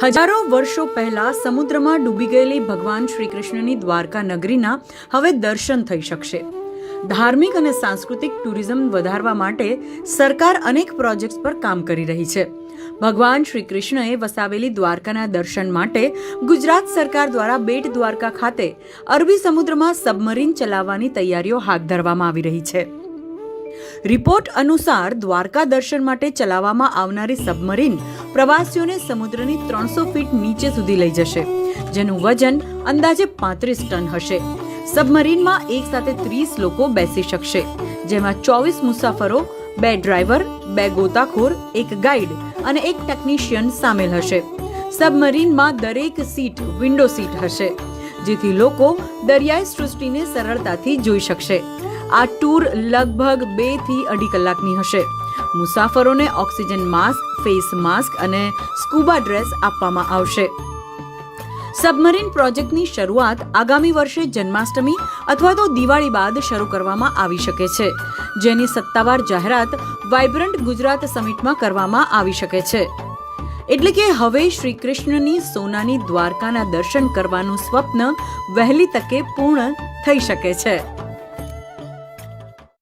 હજારો વર્ષો પહેલા સમુદ્રમાં ડૂબી ગયેલી ભગવાન શ્રી કૃષ્ણની દ્વારકા નગરીના હવે દર્શન થઈ શકશે. ધાર્મિક અને સાંસ્કૃતિક ટુરિઝમ વધારવા માટે સરકાર અનેક પ્રોજેક્ટ્સ પર કામ કરી રહી છે. ભગવાન શ્રી કૃષ્ણએ વસાવેલી દ્વારકાના દર્શન માટે ગુજરાત સરકાર દ્વારા બેટ દ્વારકા ખાતે અરબી સમુદ્રમાં સબમરીન ચલાવવાની તૈયારીઓ હાથ ધરવામાં આવી રહી છે. રિપોર્ટ અનુસાર દ્વારકા દર્શન માટે ચલાવવામાં આવનારી સબમરીન પ્રવાસીઓને સમુદ્રની 300 ફીટ નીચે સુધી લઈ જશે, જેનું વજન અંદાજે 35 ટન હશે. સબમરીનમાં એક સાથે 30 લોકો બેસી શકશે, જેમાં 24 મુસાફરો, 2 ડ્રાઈવર, 2 ગોતાખોર, 1 ગાઈડ અને 1 ટેકનિશિયન સામેલ હશે. સબમરીનમાં દરેક સીટ વિન્ડો સીટ હશે, જેથી લોકો દરિયાઈ સૃષ્ટિને સરળતાથી જોઈ શકશે. આ ટૂર લગભગ 2 થી 2.5 કલાકની હશે. મુસાફરોને ઓક્સિજન માસ્ક, ફેસ માસ્ક અને સ્કૂબા ડ્રેસ આપવામાં આવશે. સબમરીન પ્રોજેક્ટની શરૂઆત આગામી વર્ષે જન્માષ્ટમી અથવા તો દિવાળી બાદ શરૂ કરવામાં આવી શકે છે, જેની સત્તાવાર જાહેરાત વાઇબ્રન્ટ ગુજરાત સમિટમાં કરવામાં આવી શકે છે. એટલે કે હવે શ્રી કૃષ્ણની સોનાની દ્વારકાના દર્શન કરવાનું સ્વપ્ન વહેલી તકે પૂર્ણ થઈ શકે છે.